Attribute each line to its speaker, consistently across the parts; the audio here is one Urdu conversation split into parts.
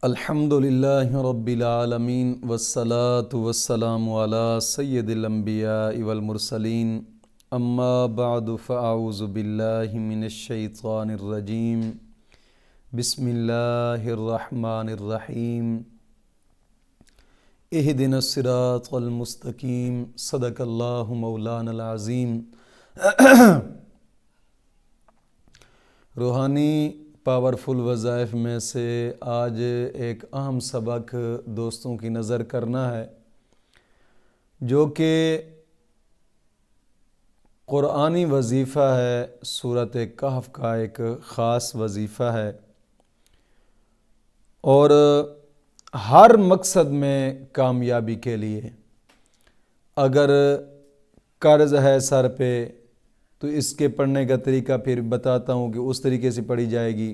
Speaker 1: الحمدللہ رب العالمین والصلاة والسلام علی سید الانبیاء والمرسلین اما بعد فاعوذ باللہ من الشیطان الرجیم بسم اللہ الرحمن الرحیم اہدنا الصراط المستقیم صدق اللہ مولانا العظیم۔ روحانی پاورفل وظائف میں سے آج ایک اہم سبق دوستوں کی نظر کرنا ہے، جو کہ قرآنی وظیفہ ہے۔ سورۃ کہف کا ایک خاص وظیفہ ہے اور ہر مقصد میں کامیابی کے لیے، اگر قرض ہے سر پہ تو اس کے پڑھنے کا طریقہ پھر بتاتا ہوں کہ اس طریقے سے پڑھی جائے گی۔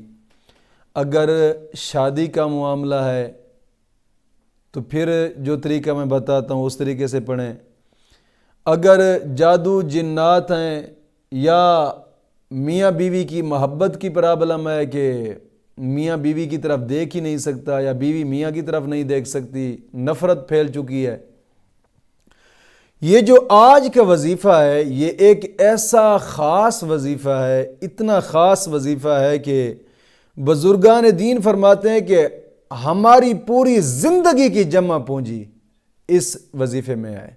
Speaker 1: اگر شادی کا معاملہ ہے تو پھر جو طریقہ میں بتاتا ہوں اس طریقے سے پڑھیں۔ اگر جادو جنات ہیں یا میاں بیوی کی محبت کی پرابلم ہے کہ میاں بیوی کی طرف دیکھ ہی نہیں سکتا یا بیوی میاں کی طرف نہیں دیکھ سکتی، نفرت پھیل چکی ہے، یہ جو آج کا وظیفہ ہے یہ ایک ایسا خاص وظیفہ ہے، اتنا خاص وظیفہ ہے کہ بزرگان دین فرماتے ہیں کہ ہماری پوری زندگی کی جمع پونجی اس وظیفے میں ہے۔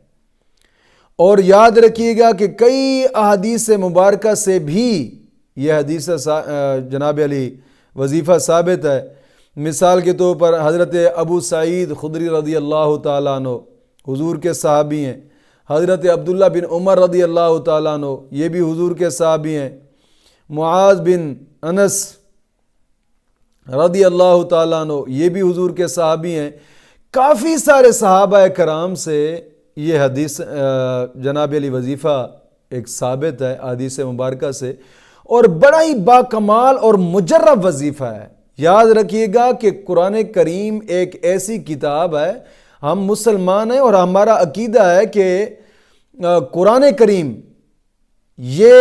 Speaker 1: اور یاد رکھیے گا کہ کئی احادیث مبارکہ سے بھی یہ حدیث جناب علی وظیفہ ثابت ہے۔ مثال کے طور پر حضرت ابو سعید خدری رضی اللہ تعالیٰ عنہ حضور کے صحابی ہیں، حضرت عبداللہ بن عمر رضی اللہ تعالیٰ عنہ یہ بھی حضور کے صحابی ہیں، معاذ بن انس رضی اللہ تعالیٰ عنہ یہ بھی حضور کے صحابی ہیں۔ کافی سارے صحابہ کرام سے یہ حدیث جناب علی وظیفہ ایک ثابت ہے حدیث مبارکہ سے، اور بڑا ہی باکمال اور مجرب وظیفہ ہے۔ یاد رکھیے گا کہ قرآن کریم ایک ایسی کتاب ہے، ہم مسلمان ہیں اور ہمارا عقیدہ ہے کہ قرآن کریم یہ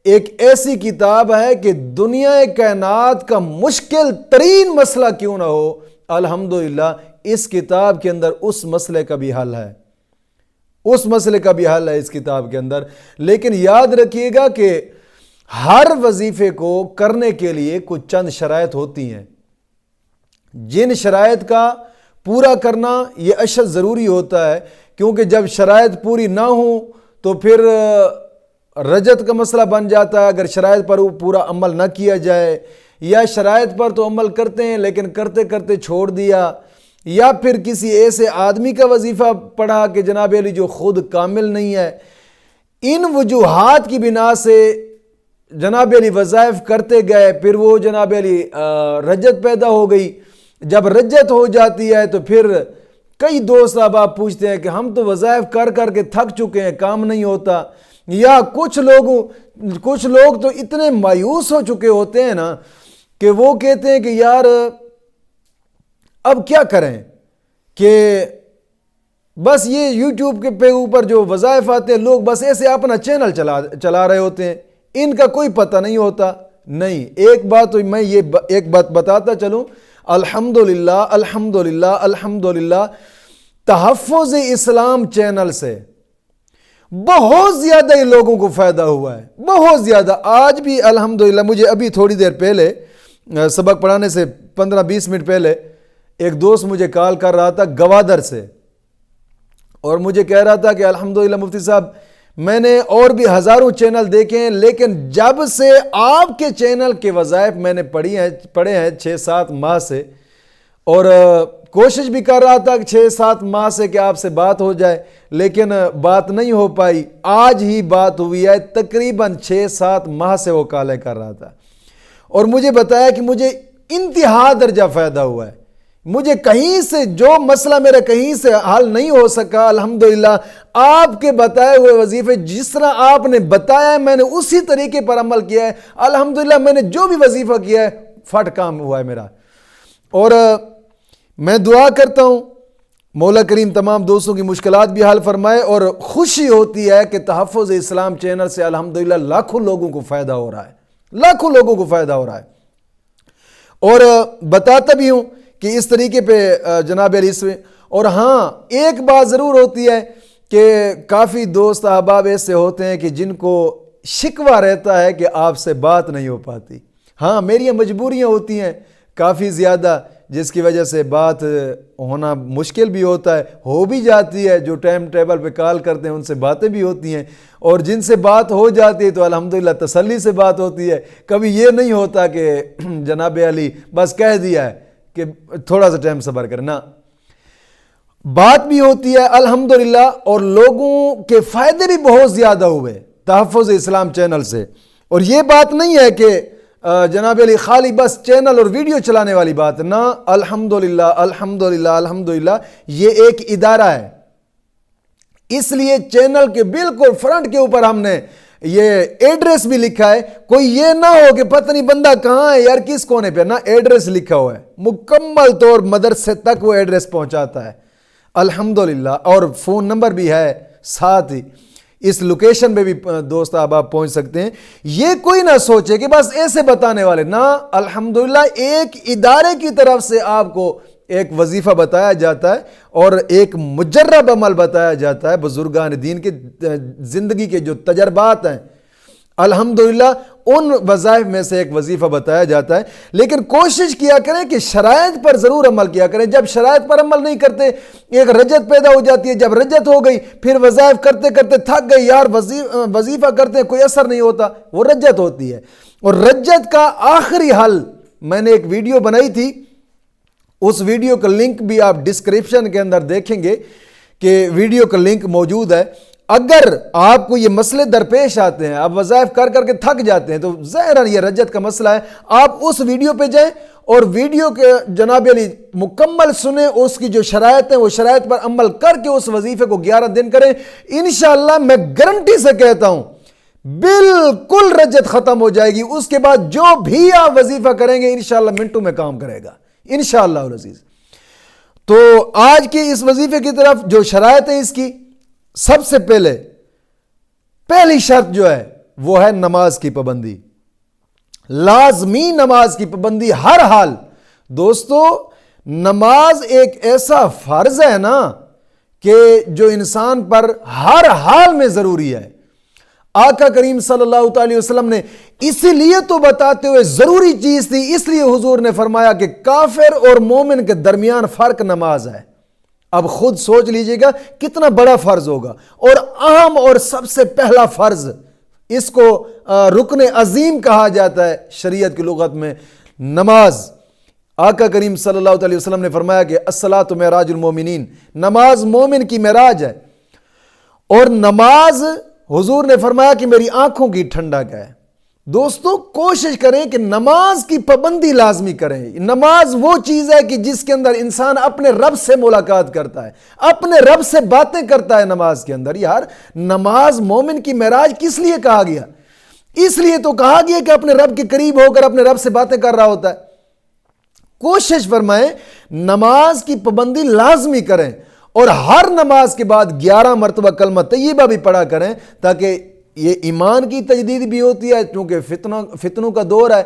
Speaker 1: ایک ایسی کتاب ہے کہ دنیا کائنات کا مشکل ترین مسئلہ کیوں نہ ہو، الحمدللہ اس کتاب کے اندر اس مسئلے کا بھی حل ہے، اس مسئلے کا بھی حل ہے اس کتاب کے اندر۔ لیکن یاد رکھیے گا کہ ہر وظیفے کو کرنے کے لیے کچھ چند شرائط ہوتی ہیں، جن شرائط کا پورا کرنا یہ اشد ضروری ہوتا ہے، کیونکہ جب شرائط پوری نہ ہوں تو پھر رجت کا مسئلہ بن جاتا ہے۔ اگر شرائط پر پورا عمل نہ کیا جائے، یا شرائط پر تو عمل کرتے ہیں لیکن کرتے کرتے چھوڑ دیا، یا پھر کسی ایسے آدمی کا وظیفہ پڑھا کہ جناب علی جو خود کامل نہیں ہے، ان وجوہات کی بنا سے جناب علی وظائف کرتے گئے، پھر وہ جناب علی رجت پیدا ہو گئی۔ جب رجت ہو جاتی ہے تو پھر کئی دوست آپ پوچھتے ہیں کہ ہم تو وظائف کر کر کے تھک چکے ہیں، کام نہیں ہوتا، یا کچھ لوگ تو اتنے مایوس ہو چکے ہوتے ہیں نا کہ وہ کہتے ہیں کہ یار اب کیا کریں، کہ بس یہ یوٹیوب کے پہ اوپر جو وظائف آتے ہیں لوگ بس ایسے اپنا چینل چلا رہے ہوتے ہیں، ان کا کوئی پتہ نہیں ہوتا۔ نہیں، ایک بات تو میں یہ ایک بات بتاتا چلوں، الحمدللہ الحمدللہ الحمدللہ تحفظ اسلام چینل سے بہت زیادہ ہی لوگوں کو فائدہ ہوا ہے، بہت زیادہ۔ آج بھی الحمدللہ مجھے ابھی تھوڑی دیر پہلے سبق پڑھانے سے 15-20 منٹ پہلے ایک دوست مجھے کال کر رہا تھا گوادر سے، اور مجھے کہہ رہا تھا کہ الحمدللہ مفتی صاحب میں نے اور بھی ہزاروں چینل دیکھے ہیں، لیکن جب سے آپ کے چینل کے وظائف میں نے پڑھے ہیں 6-7 ماہ سے، اور کوشش بھی کر رہا تھا کہ 6-7 ماہ سے کہ آپ سے بات ہو جائے، لیکن بات نہیں ہو پائی۔ آج ہی بات ہوئی ہے، تقریباً 6-7 ماہ سے وہ کالیں کر رہا تھا، اور مجھے بتایا کہ مجھے انتہا درجہ فائدہ ہوا ہے۔ مجھے کہیں سے جو مسئلہ میرا کہیں سے حل نہیں ہو سکا، الحمدللہ آپ کے بتائے ہوئے وظیفے جس طرح آپ نے بتایا ہے میں نے اسی طریقے پر عمل کیا ہے، الحمدللہ میں نے جو بھی وظیفہ کیا ہے فٹ کام ہوا ہے میرا۔ اور میں دعا کرتا ہوں مولا کریم تمام دوستوں کی مشکلات بھی حل فرمائے، اور خوشی ہوتی ہے کہ تحفظ اسلام چینل سے الحمدللہ لاکھوں لوگوں کو فائدہ ہو رہا ہے، لاکھوں لوگوں کو فائدہ ہو رہا ہے۔ اور بتاتا بھی ہوں کہ اس طریقے پہ جناب علی سے. اور ہاں ایک بات ضرور ہوتی ہے کہ کافی دوست احباب ایسے ہوتے ہیں کہ جن کو شکوہ رہتا ہے کہ آپ سے بات نہیں ہو پاتی. ہاں میری مجبوریاں ہوتی ہیں کافی زیادہ، جس کی وجہ سے بات ہونا مشکل بھی ہوتا ہے، ہو بھی جاتی ہے. جو ٹائم ٹیبل پہ کال کرتے ہیں ان سے باتیں بھی ہوتی ہیں، اور جن سے بات ہو جاتی ہے تو الحمدللہ تسلی سے بات ہوتی ہے. کبھی یہ نہیں ہوتا کہ جناب علی بس کہہ دیا ہے کہ تھوڑا سا ٹائم صبر کرنا. بات بھی ہوتی ہے الحمدللہ، اور لوگوں کے فائدے بھی بہت زیادہ ہوئے تحفظ اسلام چینل سے. اور یہ بات نہیں ہے کہ جناب علی خالی بس چینل اور ویڈیو چلانے والی بات نہ، الحمدللہ الحمدللہ الحمدللہ یہ ایک ادارہ ہے. اس لیے چینل کے بالکل فرنٹ کے اوپر ہم نے یہ ایڈریس بھی لکھا ہے. کوئی یہ نہ ہو کہ پتہ نہیں بندہ کہاں ہے یار، کس کونے پہ، نہ ایڈریس لکھا ہوا ہے، مکمل طور مدرسے تک وہ ایڈریس پہنچاتا ہے الحمدللہ. اور فون نمبر بھی ہے ساتھ ہی، اس لوکیشن پہ بھی دوست آپ پہنچ سکتے ہیں. یہ کوئی نہ سوچے کہ بس ایسے بتانے والے، نہ، الحمدللہ ایک ادارے کی طرف سے آپ کو ایک وظیفہ بتایا جاتا ہے اور ایک مجرب عمل بتایا جاتا ہے. بزرگان دین کے زندگی کے جو تجربات ہیں الحمدللہ ان وظائف میں سے ایک وظیفہ بتایا جاتا ہے. لیکن کوشش کیا کریں کہ شرائط پر ضرور عمل کیا کریں. جب شرائط پر عمل نہیں کرتے ایک رجت پیدا ہو جاتی ہے. جب رجت ہو گئی پھر وظائف کرتے کرتے تھک گئی یار، وظیفہ کرتے کوئی اثر نہیں ہوتا، وہ رجت ہوتی ہے. اور رجت کا آخری حل میں نے ایک ویڈیو بنائی تھی، اس ویڈیو کا لنک بھی آپ ڈسکرپشن کے اندر دیکھیں گے کہ ویڈیو کا لنک موجود ہے. اگر آپ کو یہ مسئلے درپیش آتے ہیں، آپ وظائف کر کر کے تھک جاتے ہیں، تو ظاہراً یہ رجت کا مسئلہ ہے. آپ اس ویڈیو پہ جائیں اور ویڈیو کے جناب علی مکمل سنیں، اس کی جو شرائط ہیں وہ شرائط پر عمل کر کے اس وظیفے کو 11 دن کریں. انشاءاللہ میں گارنٹی سے کہتا ہوں بالکل رجت ختم ہو جائے گی. اس کے بعد جو بھی آپ وظیفہ کریں گے انشاءاللہ منٹوں میں کام کرے گا انشاءاللہ العزیز. تو آج کے اس وظیفے کی طرف جو شرائط ہے اس کی، سب سے پہلی شرط جو ہے وہ ہے نماز کی پابندی. لازمی نماز کی پابندی ہر حال. دوستو نماز ایک ایسا فرض ہے نا کہ جو انسان پر ہر حال میں ضروری ہے. آقا کریم صلی اللہ تعالی وسلم نے اسی لیے تو بتاتے ہوئے ضروری چیز تھی، اس لیے حضور نے فرمایا کہ کافر اور مومن کے درمیان فرق نماز ہے. اب خود سوچ لیجئے گا کتنا بڑا فرض ہوگا، اور اہم اور سب سے پہلا فرض، اس کو رکن عظیم کہا جاتا ہے شریعت کی لغت میں، نماز. آقا کریم صلی اللہ علیہ وسلم نے فرمایا کہ الصلاۃ معراج المومنین، نماز مومن کی معراج ہے. اور نماز حضور نے فرمایا کہ میری آنکھوں کی ٹھنڈک ہے. دوستو کوشش کریں کہ نماز کی پابندی لازمی کریں. نماز وہ چیز ہے کہ جس کے اندر انسان اپنے رب سے ملاقات کرتا ہے، اپنے رب سے باتیں کرتا ہے. نماز کے اندر یار نماز مومن کی معراج کس لیے کہا گیا؟ اس لیے تو کہا گیا کہ اپنے رب کے قریب ہو کر اپنے رب سے باتیں کر رہا ہوتا ہے. کوشش فرمائیں نماز کی پابندی لازمی کریں، اور ہر نماز کے بعد 11 مرتبہ کلمہ طیبہ بھی پڑھا کریں، تاکہ یہ ایمان کی تجدید بھی ہوتی ہے، کیونکہ فتنوں کا دور ہے،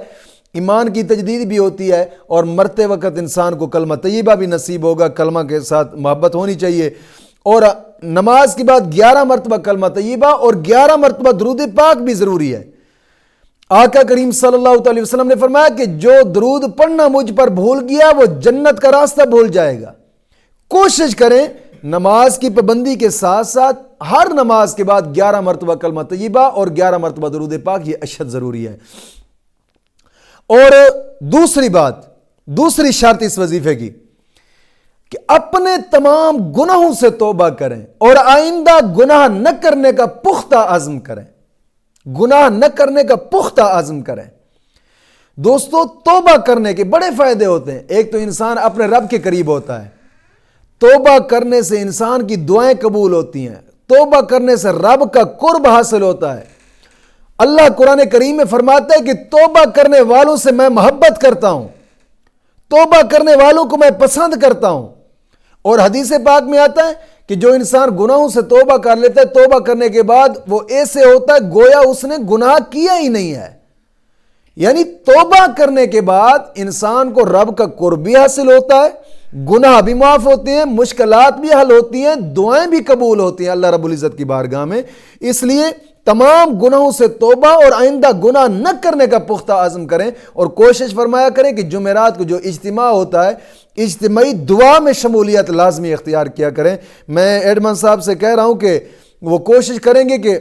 Speaker 1: ایمان کی تجدید بھی ہوتی ہے، اور مرتے وقت انسان کو کلمہ طیبہ بھی نصیب ہوگا. کلمہ کے ساتھ محبت ہونی چاہیے. اور نماز کے بعد 11 مرتبہ کلمہ طیبہ اور 11 مرتبہ درود پاک بھی ضروری ہے. آقا کریم صلی اللہ علیہ وسلم نے فرمایا کہ جو درود پڑھنا مجھ پر بھول گیا وہ جنت کا راستہ بھول جائے گا. کوشش کریں نماز کی پابندی کے ساتھ ساتھ ہر نماز کے بعد 11 مرتبہ کلمہ طیبہ اور 11 مرتبہ درود پاک، یہ اشد ضروری ہے. اور دوسری شرط اس وظیفے کی کہ اپنے تمام گناہوں سے توبہ کریں اور آئندہ گناہ نہ کرنے کا پختہ عزم کریں. گناہ نہ کرنے کا پختہ عزم کریں. دوستو توبہ کرنے کے بڑے فائدے ہوتے ہیں. ایک تو انسان اپنے رب کے قریب ہوتا ہے، توبہ کرنے سے انسان کی دعائیں قبول ہوتی ہیں، توبہ کرنے سے رب کا قرب حاصل ہوتا ہے. اللہ قرآن کریم میں فرماتا ہے کہ توبہ کرنے والوں سے میں محبت کرتا ہوں، توبہ کرنے والوں کو میں پسند کرتا ہوں. اور حدیث پاک میں آتا ہے کہ جو انسان گناہوں سے توبہ کر لیتا ہے، توبہ کرنے کے بعد وہ ایسے ہوتا ہے گویا اس نے گناہ کیا ہی نہیں ہے. یعنی توبہ کرنے کے بعد انسان کو رب کا قرب بھی حاصل ہوتا ہے، گناہ بھی معاف ہوتے ہیں، مشکلات بھی حل ہوتی ہیں، دعائیں بھی قبول ہوتی ہیں اللہ رب العزت کی بارگاہ میں۔ اس لیے تمام گناہوں سے توبہ اور آئندہ گناہ نہ کرنے کا پختہ عزم کریں، اور کوشش فرمایا کریں کہ جمعرات کو جو اجتماع ہوتا ہے اجتماعی دعا میں شمولیت لازمی اختیار کیا کریں۔ میں ایڈمن صاحب سے کہہ رہا ہوں کہ وہ کوشش کریں گے کہ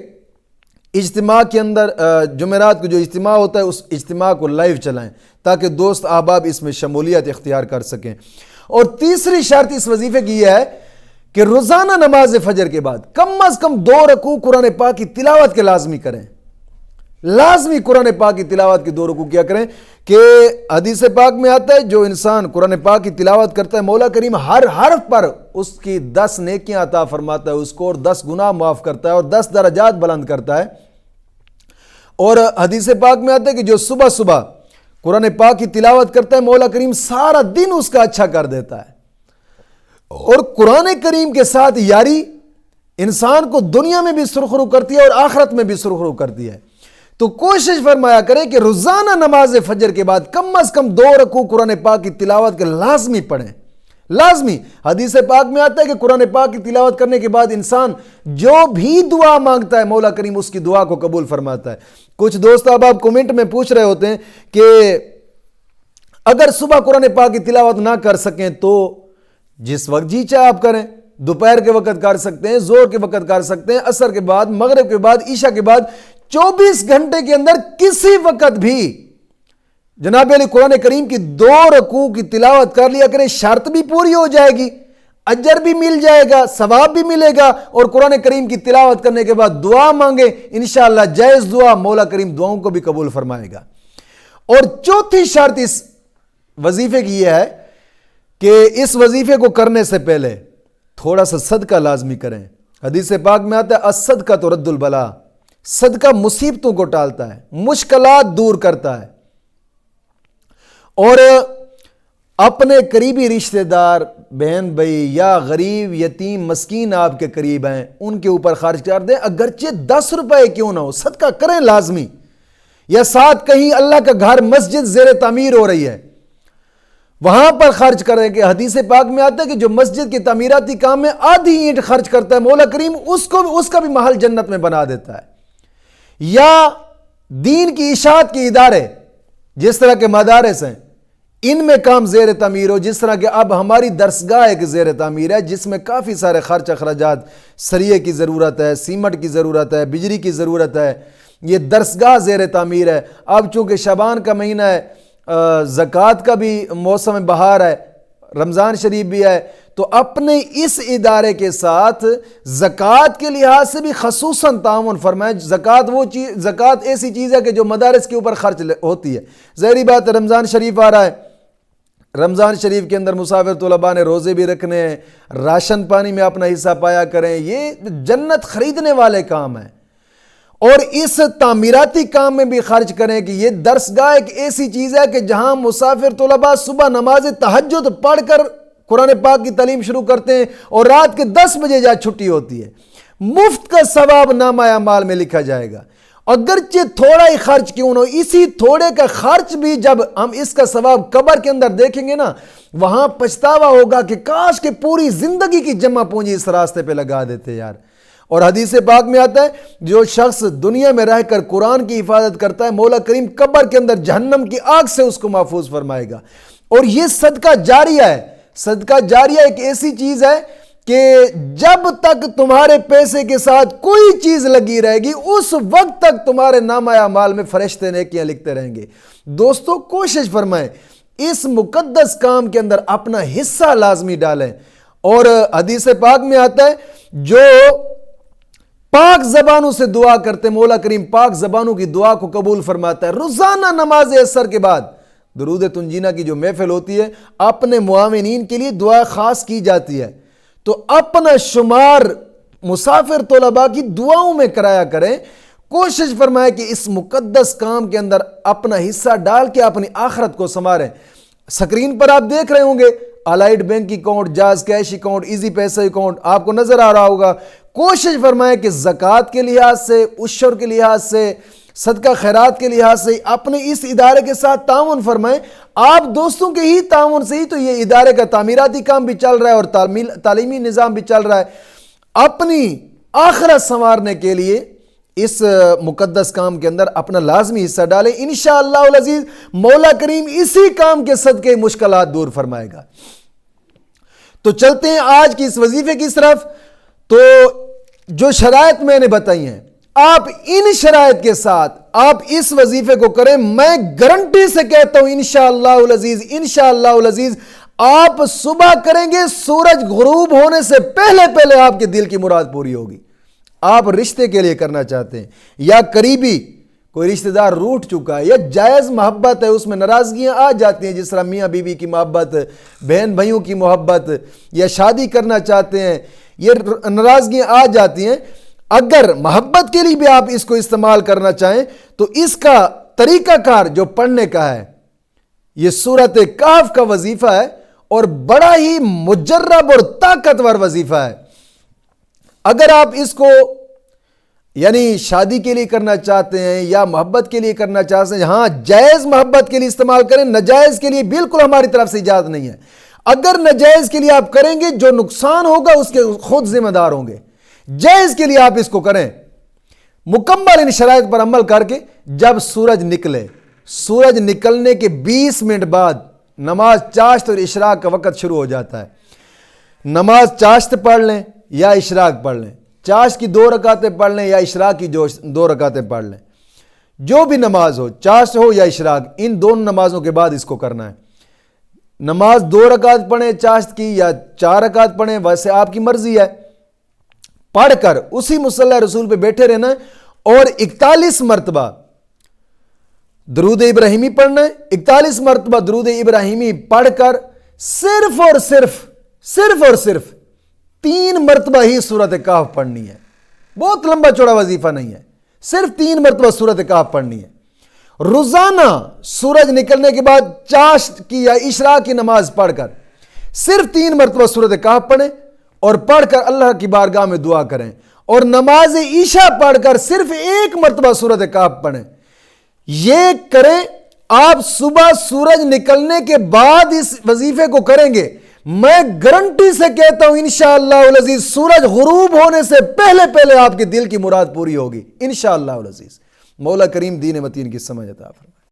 Speaker 1: اجتماع کے اندر جمعرات کو جو اجتماع ہوتا ہے اس اجتماع کو لائیو چلائیں تاکہ دوست احباب اس میں شمولیت اختیار کر سکیں۔ اور تیسری شرط اس وظیفے کی یہ ہے کہ روزانہ نماز فجر کے بعد کم از کم 2 رکوع قرآن پاک کی تلاوت کے لازمی کریں، لازمی قرآن پاک کی تلاوت کے 2 رکوع کیا کریں، کہ حدیث پاک میں آتا ہے جو انسان قرآن پاک کی تلاوت کرتا ہے مولا کریم ہر حرف پر اس کی 10 نیکیاں عطا فرماتا ہے اس کو، اور 10 گناہ معاف کرتا ہے اور 10 درجات بلند کرتا ہے۔ اور حدیث پاک میں آتا ہے کہ جو صبح صبح قرآن پاک کی تلاوت کرتا ہے مولا کریم سارا دن اس کا اچھا کر دیتا ہے۔ اور قرآن کریم کے ساتھ یاری انسان کو دنیا میں بھی سرخرو کرتی ہے اور آخرت میں بھی سرخرو کرتی ہے۔ تو کوشش فرمایا کریں کہ روزانہ نماز فجر کے بعد کم از کم 2 رکوع قرآن پاک کی تلاوت کے لازمی پڑھیں، لازمی۔ حدیث پاک میں آتا ہے کہ قرآن پاک کی تلاوت کرنے کے بعد انسان جو بھی دعا مانگتا ہے مولا کریم اس کی دعا کو قبول فرماتا ہے۔ کچھ دوست اب آپ کومنٹ میں پوچھ رہے ہوتے ہیں کہ اگر صبح قرآن پاک کی تلاوت نہ کر سکیں تو جس وقت جی چاہے آپ کریں، دوپہر کے وقت کر سکتے ہیں، زور کے وقت کر سکتے ہیں، عصر کے بعد، مغرب کے بعد، عشاء کے بعد، 24 گھنٹے کے اندر کسی وقت بھی جناب علی قرآن کریم کی 2 رکوع کی تلاوت کر لیا کریں، شرط بھی پوری ہو جائے گی، اجر بھی مل جائے گا، ثواب بھی ملے گا، اور قرآن کریم کی تلاوت کرنے کے بعد دعا مانگیں انشاءاللہ جائز دعا مولا کریم دعاؤں کو بھی قبول فرمائے گا۔ اور چوتھی شرط اس وظیفے کی یہ ہے کہ اس وظیفے کو کرنے سے پہلے تھوڑا سا صدقہ لازمی کریں۔ حدیث پاک میں آتا ہے الصدقہ ترد البلا، صدقہ مصیبتوں کو ٹالتا ہے، مشکلات دور کرتا ہے۔ اور اپنے قریبی رشتہ دار، بہن بھائی یا غریب یتیم مسکین آپ کے قریب ہیں ان کے اوپر خرچ کر دیں، اگرچہ 10 روپے کیوں نہ ہو صدقہ کریں لازمی۔ یا ساتھ کہیں اللہ کا گھر مسجد زیر تعمیر ہو رہی ہے وہاں پر خرچ کریں، کہ حدیث پاک میں آتا ہے کہ جو مسجد کی تعمیراتی کام میں آدھی اینٹ خرچ کرتا ہے مولا کریم اس کا بھی محل جنت میں بنا دیتا ہے۔ یا دین کی اشاعت کے ادارے جس طرح کے مدارس ہیں ان میں کام زیر تعمیر ہو، جس طرح کہ اب ہماری درسگاہ ایک زیر تعمیر ہے جس میں کافی سارے خرچ اخراجات، سریے کی ضرورت ہے، سیمنٹ کی ضرورت ہے، بجلی کی ضرورت ہے، یہ درسگاہ زیر تعمیر ہے۔ اب چونکہ شعبان کا مہینہ ہے، زکوٰۃ کا بھی موسم بہار ہے، رمضان شریف بھی ہے، تو اپنے اس ادارے کے ساتھ زکوٰۃ کے لحاظ سے بھی خصوصاً تعاون فرمائیں۔ زکوٰۃ ایسی چیز ہے کہ جو مدارس کے اوپر خرچ ہوتی ہے، ظاہری بات ہے رمضان شریف آ رہا ہے، رمضان شریف کے اندر مسافر طلباء نے روزے بھی رکھنے ہیں، راشن پانی میں اپنا حصہ پایا کریں، یہ جنت خریدنے والے کام ہیں۔ اور اس تعمیراتی کام میں بھی خرچ کریں کہ یہ درسگاہ ایک ایسی چیز ہے کہ جہاں مسافر طلباء صبح نماز تہجد پڑھ کر قرآن پاک کی تعلیم شروع کرتے ہیں اور رات کے 10 بجے جا چھٹی ہوتی ہے، مفت کا ثواب نامہ اعمال میں لکھا جائے گا۔ اگرچہ تھوڑا ہی خرچ کیوں نہ ہو، اسی تھوڑے کا خرچ بھی جب ہم اس کا ثواب قبر کے اندر دیکھیں گے نا وہاں پچھتاوا ہوگا کہ کاش کہ پوری زندگی کی جمع پونجی اس راستے پہ لگا دیتے یار۔ اور حدیث پاک میں آتا ہے جو شخص دنیا میں رہ کر قرآن کی حفاظت کرتا ہے مولا کریم قبر کے اندر جہنم کی آگ سے اس کو محفوظ فرمائے گا۔ اور یہ صدقہ جاریہ ہے، صدقہ جاریہ ایک ایسی چیز ہے کہ جب تک تمہارے پیسے کے ساتھ کوئی چیز لگی رہے گی اس وقت تک تمہارے نامہ اعمال میں فرشتے نیکیاں لکھتے رہیں گے۔ دوستو کوشش فرمائیں اس مقدس کام کے اندر اپنا حصہ لازمی ڈالیں۔ اور حدیث پاک میں آتا ہے جو پاک زبانوں سے دعا کرتے مولا کریم پاک زبانوں کی دعا کو قبول فرماتا ہے۔ روزانہ نماز عصر کے بعد درود تنجینہ کی جو محفل ہوتی ہے اپنے معاونین کے لیے دعا خاص کی جاتی ہے، تو اپنا شمار مسافر طلباء کی دعاؤں میں کرایا کریں۔ کوشش فرمائے کہ اس مقدس کام کے اندر اپنا حصہ ڈال کے اپنی آخرت کو سنواریں۔ سکرین پر آپ دیکھ رہے ہوں گے allied bank account, jazz cash account, easy پیسہ اکاؤنٹ آپ کو نظر آ رہا ہوگا۔ کوشش فرمائے کہ زکوٰۃ کے لحاظ سے، عشر کے لحاظ سے، صدقہ خیرات کے لحاظ سے اپنے اس ادارے کے ساتھ تعاون فرمائیں. آپ دوستوں کے ہی تعاون سے ہی تو یہ ادارے کا تعمیراتی کام بھی چل رہا ہے اور تعلیمی نظام بھی چل رہا ہے. اپنی آخرت سنوارنے کے لیے اس مقدس کام کے اندر اپنا لازمی حصہ ڈالیں. انشاءاللہ العزیز مولا کریم اسی کام کے صدقے مشکلات دور فرمائے گا. تو چلتے ہیں آج کی اس وظیفے کی طرف. تو جو شرائط میں نے بتائی ہیں, آپ ان شرائط کے ساتھ آپ اس وظیفے کو کریں. میں گارنٹی سے کہتا ہوں انشاءاللہ العزیز آپ صبح کریں گے, سورج غروب ہونے سے پہلے آپ کے دل کی مراد پوری ہوگی. آپ رشتے کے لیے کرنا چاہتے ہیں یا قریبی کوئی رشتہ دار روٹھ چکا ہے یا جائز محبت ہے, اس میں ناراضگیاں آ جاتی ہیں, جس طرح میاں بیوی کی محبت, بہن بھائیوں کی محبت, یا شادی کرنا چاہتے ہیں, یہ ناراضگیاں آ جاتی ہیں. اگر محبت کے لیے بھی آپ اس کو استعمال کرنا چاہیں تو اس کا طریقہ کار جو پڑھنے کا ہے, یہ سورۃ کہف کا وظیفہ ہے اور بڑا ہی مجرب اور طاقتور وظیفہ ہے. اگر آپ اس کو یعنی شادی کے لیے کرنا چاہتے ہیں یا محبت کے لیے کرنا چاہتے ہیں, ہاں جائز محبت کے لیے استعمال کریں, ناجائز کے لیے بالکل ہماری طرف سے اجازت نہیں ہے. اگر ناجائز کے لیے آپ کریں گے جو نقصان ہوگا اس کے خود ذمہ دار ہوں گے. جائز کے لیے آپ اس کو کریں مکمل ان شرائط پر عمل کر کے. جب سورج نکلے, سورج نکلنے کے 20 منٹ بعد نماز چاشت اور اشراق کا وقت شروع ہو جاتا ہے. نماز چاشت پڑھ لیں یا اشراق پڑھ لیں, چاشت کی 2 رکعتیں پڑھ لیں یا اشراق کی 2 رکعتیں پڑھ لیں. جو بھی نماز ہو, چاشت ہو یا اشراق, ان دونوں نمازوں کے بعد اس کو کرنا ہے. نماز 2 رکعت پڑھیں چاشت کی یا 4 رکعت پڑھیں, ویسے آپ کی مرضی ہے. پڑھ کر اسی مصلی رسول پہ بیٹھے رہنا ہے اور 41 مرتبہ درود ابراہیمی پڑھنا ہے. 41 مرتبہ درود ابراہیمی پڑھ کر صرف اور صرف 3 مرتبہ ہی سورۃ کہف پڑھنی ہے. بہت لمبا چوڑا وظیفہ نہیں ہے, صرف 3 مرتبہ سورۃ کہف پڑھنی ہے. روزانہ سورج نکلنے کے بعد چاشت کی یا اشراق کی نماز پڑھ کر صرف 3 مرتبہ سورۃ کہف پڑھیں اور پڑھ کر اللہ کی بارگاہ میں دعا کریں. اور نماز عشاء پڑھ کر صرف 1 مرتبہ سورۃ کہف پڑھیں. یہ کریں. آپ صبح سورج نکلنے کے بعد اس وظیفے کو کریں گے, میں گارنٹی سے کہتا ہوں انشاءاللہ العزیز سورج غروب ہونے سے پہلے آپ کے دل کی مراد پوری ہوگی انشاءاللہ العزیز. مولا کریم دین متین کی سمجھ عطا فرمائے.